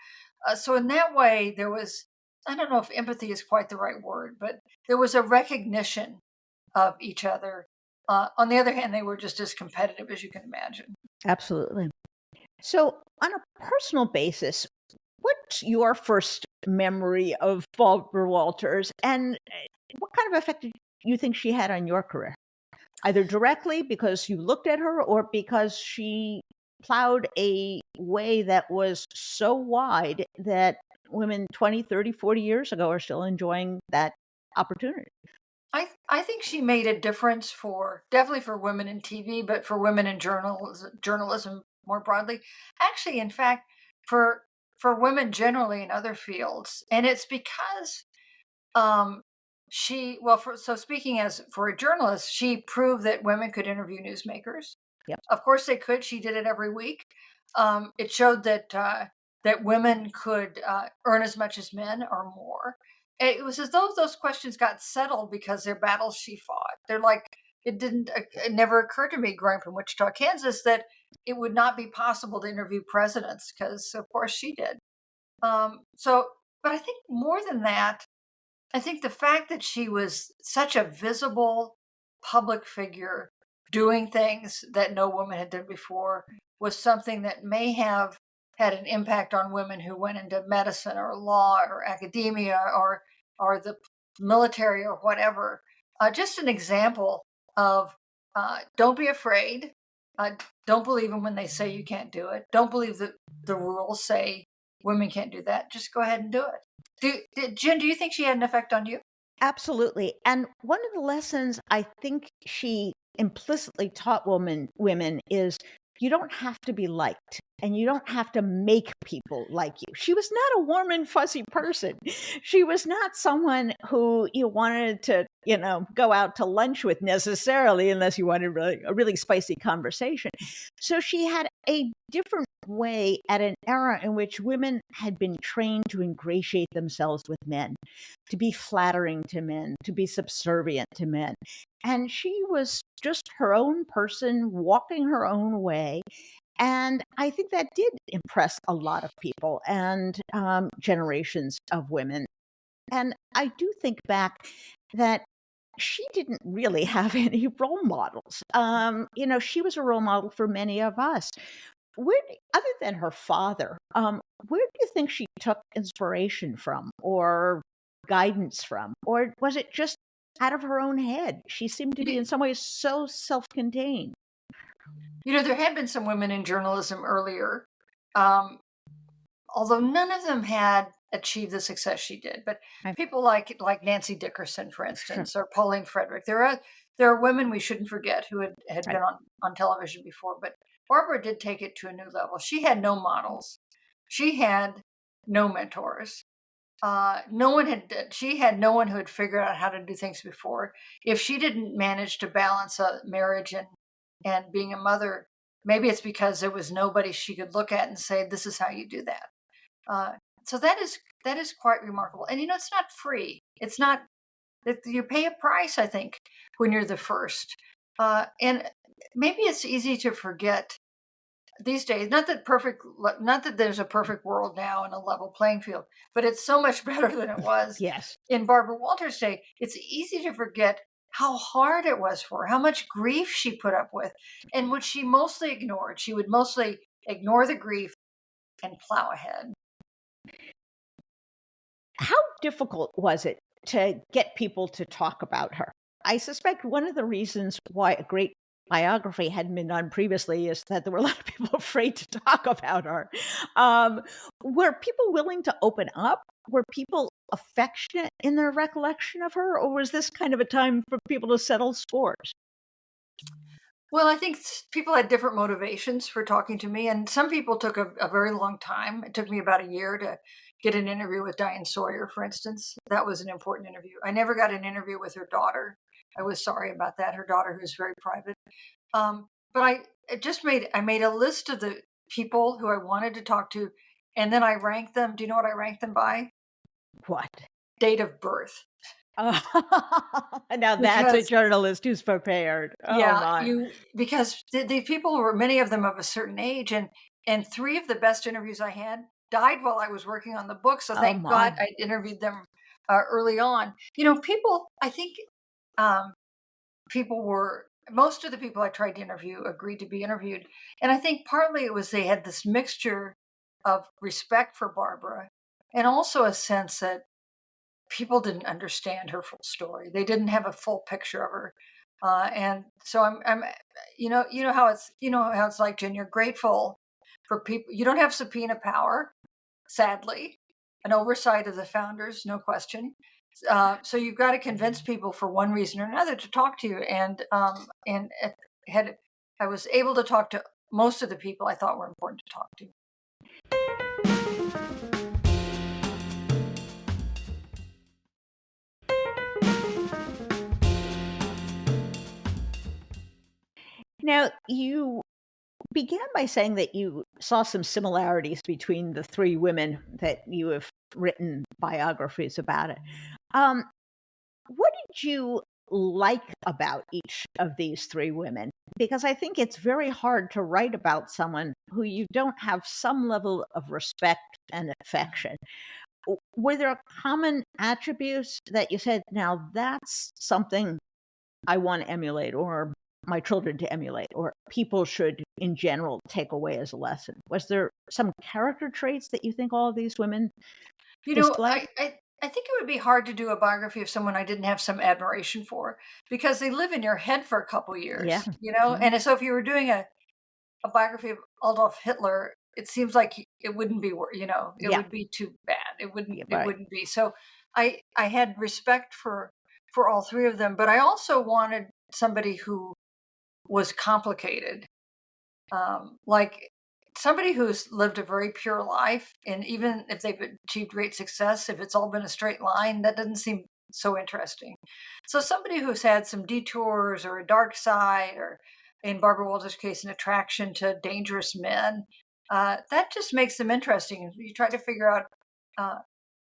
So in that way, there was, I don't know if empathy is quite the right word, but there was a recognition of each other. On the other hand, they were just as competitive as you can imagine. Absolutely. So, on a personal basis, what's your first memory of Barbara Walters, and what kind of effect did you think she had on your career? Either directly because you looked at her, or because she plowed a way that was so wide that women 20, 30, 40 years ago are still enjoying that opportunity. I think she made a difference for definitely for women in TV, but for women in journalism more broadly. Actually, in fact, for women generally in other fields, and it's because um, so speaking as for a journalist, she proved that women could interview newsmakers. Yep. Of course, they could. She did it every week. It showed that women could earn as much as men or more. It was as though those questions got settled because they're battles she fought. They're like, it never occurred to me growing up in Wichita, Kansas, that it would not be possible to interview presidents, because of course she did. But I think more than that, I think the fact that she was such a visible public figure doing things that no woman had done before was something that may have had an impact on women who went into medicine or law or academia or the military or whatever. Just an example of don't be afraid. Uh, don't believe them when they say you can't do it. Don't believe that the rules say women can't do that. Just go ahead and do it. Jen, do you think she had an effect on you? Absolutely. And one of the lessons I think she implicitly taught women is you don't have to be liked and you don't have to make people like you. She was not a warm and fuzzy person. She was not someone who you wanted to, go out to lunch with necessarily, unless you wanted a really spicy conversation. So she had a different way at an era in which women had been trained to ingratiate themselves with men, to be flattering to men, to be subservient to men. And she was just her own person, walking her own way. And I think that did impress a lot of people and generations of women. And I do think back that she didn't really have any role models. She was a role model for many of us. Other than her father, where do you think she took inspiration from or guidance from? Or was it just out of her own head? She seemed to be in some ways so self-contained. There had been some women in journalism earlier, although none of them had achieved the success she did. But people like Nancy Dickerson, for instance, or Pauline Frederick. There are women we shouldn't forget who had been on television before. But Barbara did take it to a new level. She had no models. She had no mentors. She had no one who had figured out how to do things before. If she didn't manage to balance a marriage and being a mother, maybe it's because there was nobody she could look at and say, this is how you do that. So that is quite remarkable. And it's not free. It's not that you pay a price, I think, when you're the first. And maybe it's easy to forget these days, not that there's a perfect world now and a level playing field, but it's so much better than it was Yes. in Barbara Walters' day. It's easy to forget how hard it was for her, how much grief she put up with, and which she mostly ignored. She would mostly ignore the grief and plow ahead. How difficult was it to get people to talk about her? I suspect one of the reasons why a great biography hadn't been done previously is that there were a lot of people afraid to talk about her. Were people willing to open up? Were people affectionate in their recollection of her? Or was this kind of a time for people to settle scores? Well, I think people had different motivations for talking to me, and some people took a very long time. It took me about a year to get an interview with Diane Sawyer, for instance. That was an important interview. I never got an interview with her daughter. I was sorry about that. Her daughter, who's very private. But I made a list of the people who I wanted to talk to, and then I ranked them. Do you know what I ranked them by? What? Date of birth. Now that's a journalist who's prepared. Because the people were, many of them of a certain age, and three of the best interviews I had died while I was working on the book. So thank God I interviewed them early on. I think most of the people I tried to interview agreed to be interviewed. And I think partly it was they had this mixture of respect for Barbara and also a sense that people didn't understand her full story. They didn't have a full picture of her. And so I'm, how it's like, Jen, you're grateful for people. You don't have subpoena power, sadly, an oversight of the founders, no question. So you've got to convince people for one reason or another to talk to you. And I was able to talk to most of the people I thought were important to talk to. Now, you began by saying that you saw some similarities between the three women that you have written biographies about it. What did you like about each of these three women? Because I think it's very hard to write about someone who you don't have some level of respect and affection. Were there common attributes that you said, now that's something I want to emulate, or my children to emulate, or people should in general take away as a lesson? Was there some character traits that you think all of these women displayed? I think it would be hard to do a biography of someone I didn't have some admiration for, because they live in your head for a couple years, Mm-hmm. And so if you were doing a biography of Adolf Hitler, it seems like it wouldn't be, would be too bad. It wouldn't be. So I had respect for all three of them, but I also wanted somebody who was complicated, like somebody who's lived a very pure life, and even if they've achieved great success, if it's all been a straight line, that doesn't seem so interesting. So somebody who's had some detours or a dark side, or in Barbara Walters' case, an attraction to dangerous men, that just makes them interesting. You try to figure out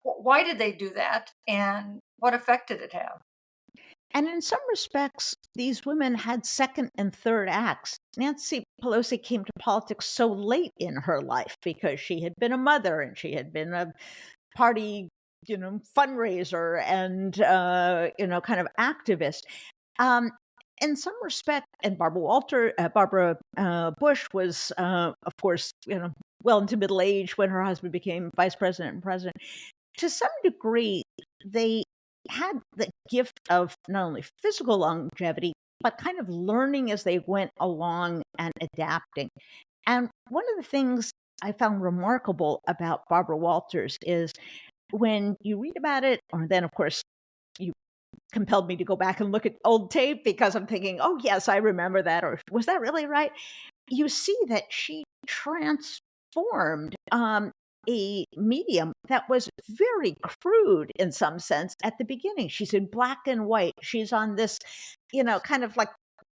why did they do that, and what effect did it have? And in some respects, these women had second and third acts. Nancy Pelosi came to politics so late in her life because she had been a mother and she had been a party, fundraiser and, kind of activist. Um, in some respect, and Barbara Bush was, of course, well into middle age when her husband became vice president and president. To some degree, they had the gift of not only physical longevity, but kind of learning as they went along and adapting. And one of the things I found remarkable about Barbara Walters is when you read about it, or then, of course, you compelled me to go back and look at old tape because I'm thinking, oh, yes, I remember that. Or was that really right? You see that she transformed a medium that was very crude in some sense at the beginning. She's in black and white. She's on this, kind of like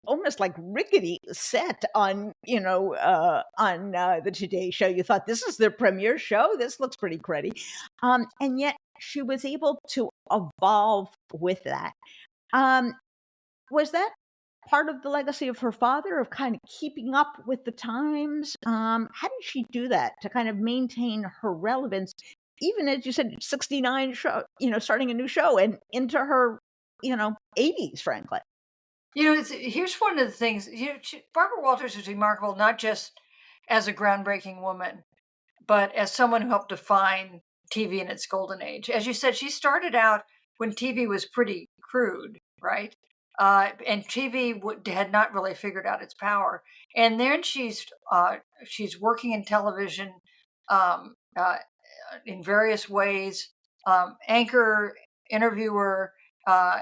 almost like rickety set on, the Today Show. You thought this is their premiere show. This looks pretty cruddy. And yet she was able to evolve with that. Was that part of the legacy of her father of kind of keeping up with the times? How did she do that to kind of maintain her relevance, even as you said, 69 show, starting a new show and into her, 80s, frankly? Here's one of the things. Barbara Walters is remarkable not just as a groundbreaking woman, but as someone who helped define TV in its golden age. As you said, she started out when TV was pretty crude, right? And TV had not really figured out its power. And then she's working in television um, uh, in various ways, anchor, interviewer, uh,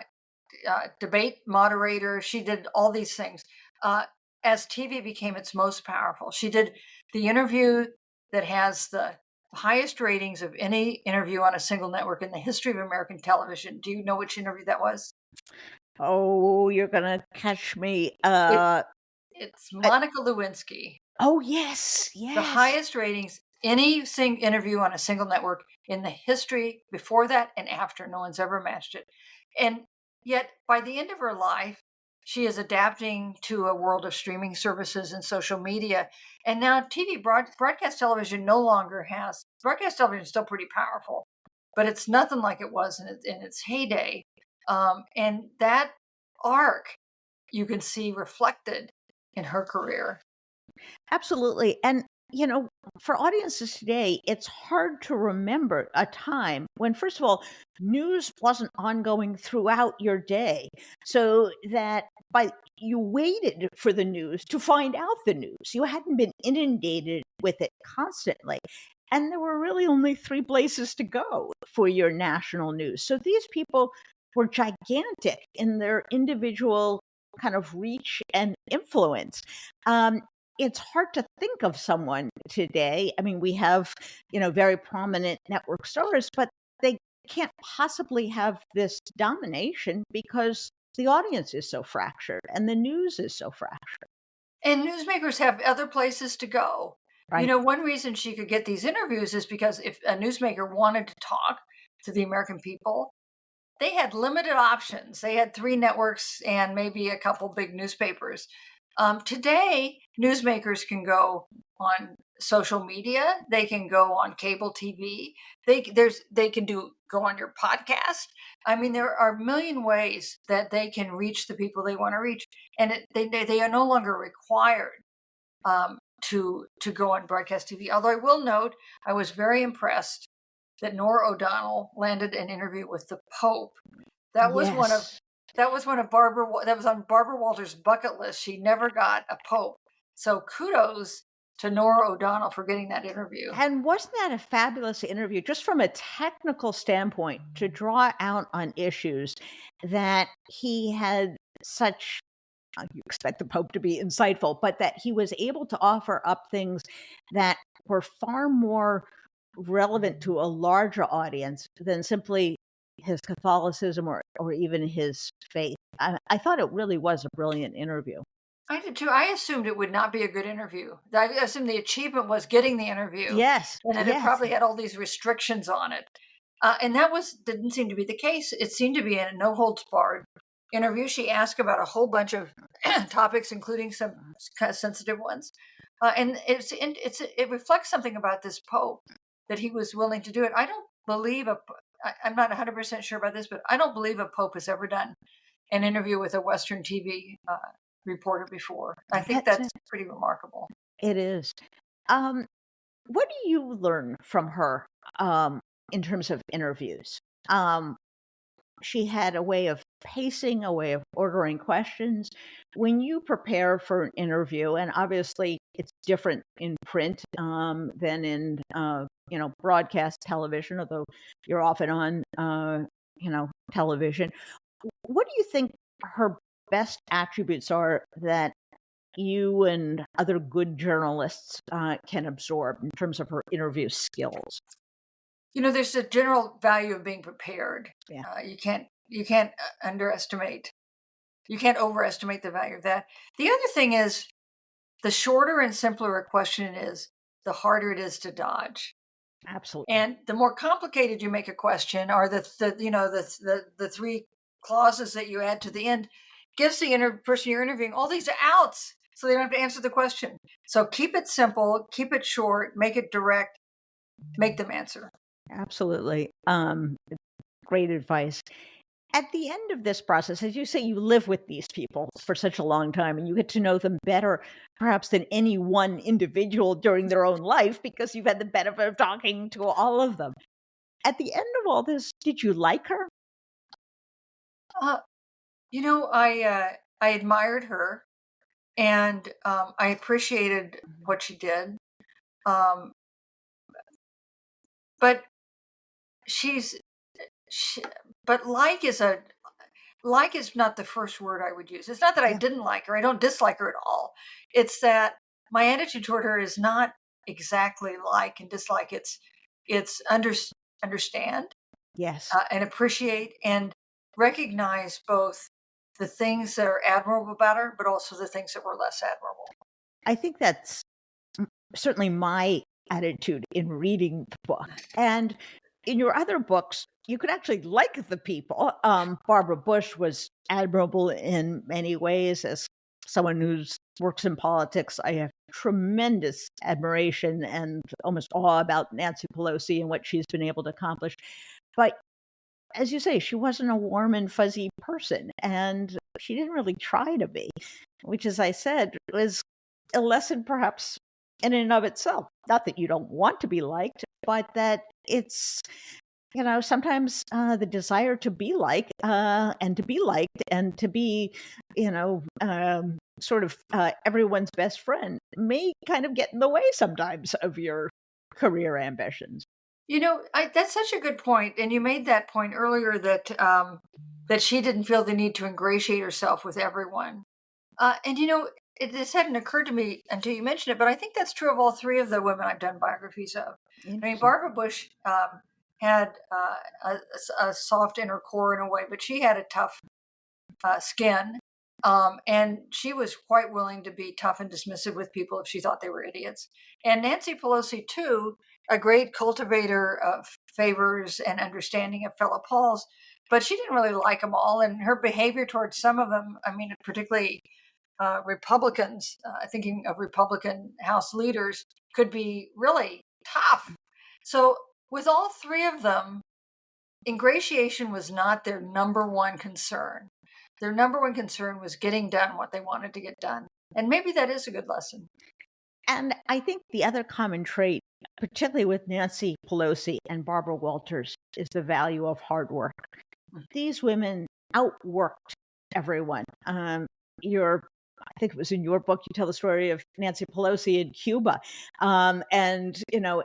debate moderator. She did all these things. As TV became its most powerful, she did the interview that has the highest ratings of any interview on a single network in the history of American television. Do you know which interview that was? Oh, you're gonna catch me. It's Monica Lewinsky. Oh, yes, The yes. highest ratings any interview on a single network in the history before that and after. No one's ever matched it. And yet, by the end of her life, she is adapting to a world of streaming services and social media. And now TV, broadcast television no longer has, broadcast television is still pretty powerful, but it's nothing like it was in its heyday. And that arc you can see reflected in her career. Absolutely. And, for audiences today, it's hard to remember a time when, first of all, news wasn't ongoing throughout your day. So that you waited for the news to find out the news. You hadn't been inundated with it constantly. And there were really only three places to go for your national news. So these people were gigantic in their individual kind of reach and influence. It's hard to think of someone today. I mean, we have, very prominent network stars, but they can't possibly have this domination because the audience is so fractured and the news is so fractured. And newsmakers have other places to go. Right. One reason she could get these interviews is because if a newsmaker wanted to talk to the American people, they had limited options. They had 3 networks and maybe a couple big newspapers. Today, newsmakers can go on social media. They can go on cable TV. They can go on your podcast. I mean, there are a million ways that they can reach the people they want to reach, and they are no longer required to go on broadcast TV. Although I will note, I was very impressed that Norah O'Donnell landed an interview with the Pope. That was one of Yes. that was one of that was on Barbara Walters' bucket list. She never got a Pope. So kudos to Norah O'Donnell for getting that interview. And wasn't that a fabulous interview, just from a technical standpoint, to draw out on issues that he had such you expect the Pope to be insightful, but that he was able to offer up things that were far more relevant to a larger audience than simply his Catholicism or even his faith. I thought it really was a brilliant interview. I did too. I assumed it would not be a good interview. I assumed the achievement was getting the interview, Yes, and that it yes, probably had all these restrictions on it. And didn't seem to be the case. It seemed to be a no holds barred interview. She asked about a whole bunch of topics, including some kind of sensitive ones. And it reflects something about this Pope, that he was willing to do it. I don't believe I'm not 100% sure about this, but I don't believe a Pope has ever done an interview with a Western TV reporter before. I think that's that's it. pretty remarkable. It is. Um, what do you learn from her in terms of interviews? She had a way of pacing, a way of ordering questions. When you prepare for an interview, and obviously it's different in print than in broadcast television, although you're often on television. What do you think her best attributes are that you and other good journalists can absorb in terms of her interview skills? There's a general value of being prepared. Yeah. You can't underestimate. You can't overestimate the value of that. The other thing is, the shorter and simpler a question is, the harder it is to dodge. Absolutely. And the more complicated you make a question, or the three clauses that you add to the end, gives the person you're interviewing all these outs, so they don't have to answer the question. So keep it simple, keep it short, make it direct, make them answer. Absolutely. Great advice. At the end of this process, as you say, you live with these people for such a long time and you get to know them better, perhaps than any one individual during their own life, because you've had the benefit of talking to all of them. At the end of all this, did you like her? I admired her, and I appreciated what she did. Um, but she's she, but like is not the first word I would use. It's not that I Yeah. didn't like her. I don't dislike her at all. It's that my attitude toward her is not exactly like and dislike. It's understand Yes. and appreciate and recognize both the things that are admirable about her, but also the things that were less admirable. I think that's certainly my attitude in reading the book. And in your other books, you could actually like the people. Barbara Bush was admirable in many ways. As someone who works in politics, I have tremendous admiration and almost awe about Nancy Pelosi and what she's been able to accomplish. But as you say, she wasn't a warm and fuzzy person, and she didn't really try to be, which, as I said, was a lesson perhaps in and of itself. Not that you don't want to be liked, but that it's, sometimes the desire to be liked and to be liked and to be, sort of everyone's best friend may kind of get in the way sometimes of your career ambitions. That's such a good point, and you made that point earlier that she didn't feel the need to ingratiate herself with everyone. This hadn't occurred to me until you mentioned it, but I think that's true of all three of the women I've done biographies of. I mean, Barbara Bush had a soft inner core in a way, but she had a tough skin. And she was quite willing to be tough and dismissive with people if she thought they were idiots. And Nancy Pelosi, too, a great cultivator of favors and understanding of fellow Pauls, but she didn't really like them all. And her behavior towards some of them, I mean, particularly Republicans, thinking of Republican House leaders, could be really tough. So with all three of them, ingratiation was not their number one concern. Their number one concern was getting done what they wanted to get done. And maybe that is a good lesson. And I think the other common trait, particularly with Nancy Pelosi and Barbara Walters, is the value of hard work. These women outworked everyone. I think it was in your book, you tell the story of Nancy Pelosi in Cuba. And,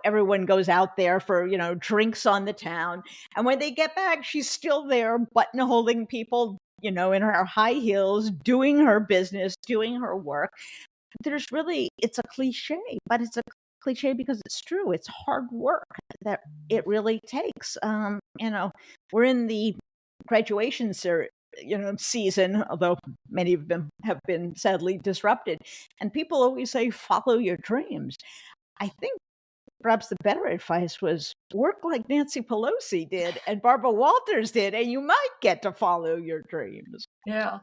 everyone goes out there for, drinks on the town. And when they get back, she's still there buttonholing people in her high heels, doing her business, doing her work. It's a cliche, but it's a cliche because it's true. It's hard work that it really takes. We're in the graduation season, although many of them have been sadly disrupted. And people always say, follow your dreams. I think perhaps the better advice was work like Nancy Pelosi did and Barbara Walters did, and you might get to follow your dreams. Yeah.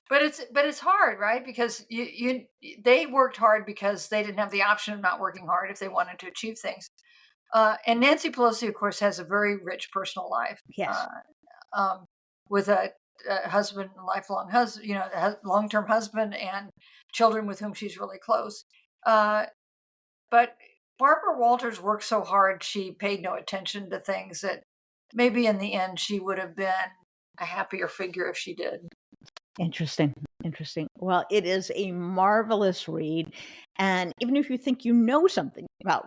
But it's hard, right? Because they worked hard because they didn't have the option of not working hard if they wanted to achieve things. And Nancy Pelosi, of course, has a very rich personal life. Yes. With a husband, lifelong husband, long-term husband, and children with whom she's really close. But Barbara Walters worked so hard, she paid no attention to things that maybe in the end she would have been a happier figure if she did. Interesting. Well, it is a marvelous read. And even if you think you know something about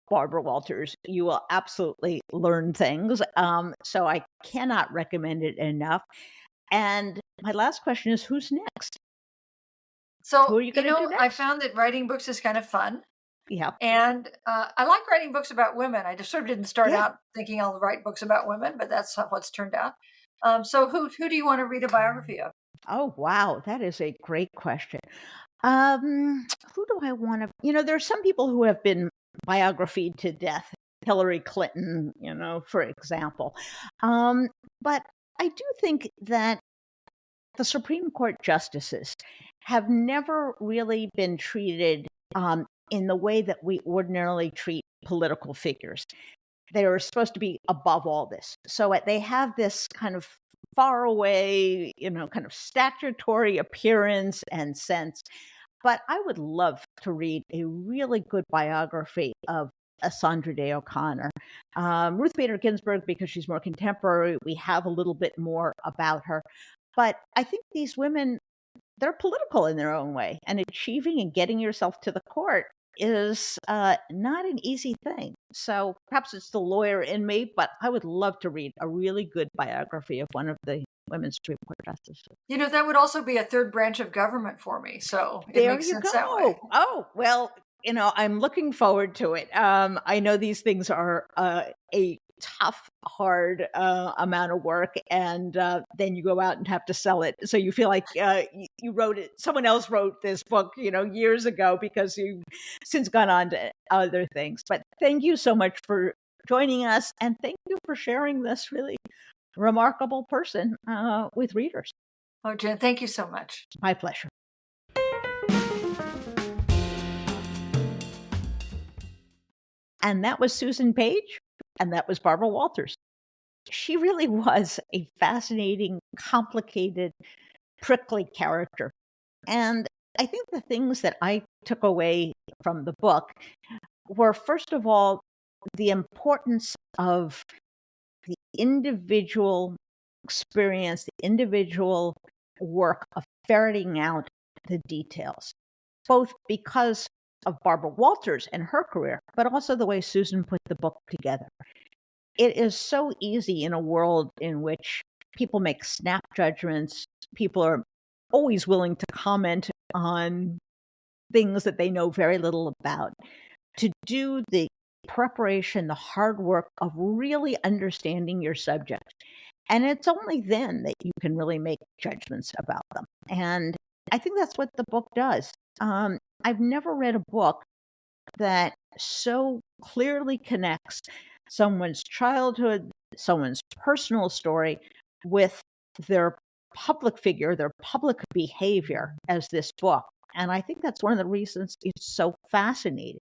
Barbara Walters, you will absolutely learn things. So I cannot recommend it enough. And my last question is, who's next? So, who are you going to do next? I found that writing books is kind of fun. Yeah. And I like writing books about women. I just sort of didn't start out thinking I'll write books about women, but that's what's turned out. So who do you want to read a biography of? Oh, wow. That is a great question. Who do I want to, there are some people who have been biographied to death. Hillary Clinton, for example. But I do think that the Supreme Court justices have never really been treated in the way that we ordinarily treat political figures. They are supposed to be above all this. So they have this kind of far away, kind of statutory appearance and sense. But I would love to read a really good biography of Sandra Day O'Connor. Ruth Bader Ginsburg, because she's more contemporary, we have a little bit more about her. But I think these women, they're political in their own way, and achieving and getting yourself to the court is not an easy thing. So perhaps it's the lawyer in me, but I would love to read a really good biography of one of the women's Supreme Court justices. That would also be a third branch of government for me. So it makes sense that way. Oh, well, I'm looking forward to it. I know these things are a tough, hard amount of work, and then you go out and have to sell it. So you feel like you wrote it. Someone else wrote this book, years ago, because you've since gone on to other things. But thank you so much for joining us, and thank you for sharing this really remarkable person with readers. Oh, Jen, thank you so much. My pleasure. And that was Susan Page, and that was Barbara Walters. She really was a fascinating, complicated, prickly character. And I think the things that I took away from the book were, first of all, the importance of the individual experience, the individual work of ferreting out the details, both because of Barbara Walters and her career, but also the way Susan put the book together. It is so easy in a world in which people make snap judgments. People are always willing to comment on things that they know very little about, to do the preparation, the hard work of really understanding your subject. And it's only then that you can really make judgments about them. And I think that's what the book does. I've never read a book that so clearly connects someone's childhood, someone's personal story with their public figure, their public behavior as this book. And I think that's one of the reasons it's so fascinating,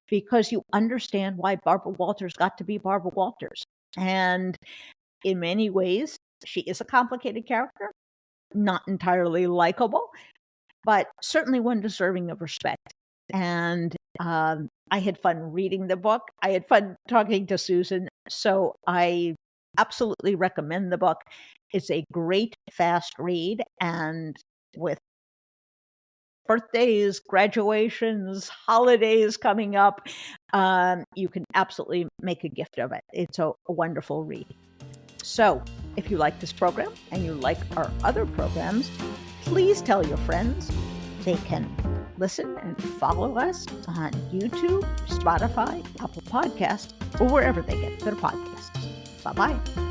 because you understand why Barbara Walters got to be Barbara Walters. And in many ways, she is a complicated character, not entirely likable, but certainly one deserving of respect. And I had fun reading the book. I had fun talking to Susan. So I absolutely recommend the book. It's a great, fast read. And with birthdays, graduations, holidays coming up, you can absolutely make a gift of it. It's a wonderful read. So If you like this program and you like our other programs, please tell your friends. They can listen and follow us on YouTube, Spotify, Apple Podcasts, or wherever they get their podcasts. Bye-bye.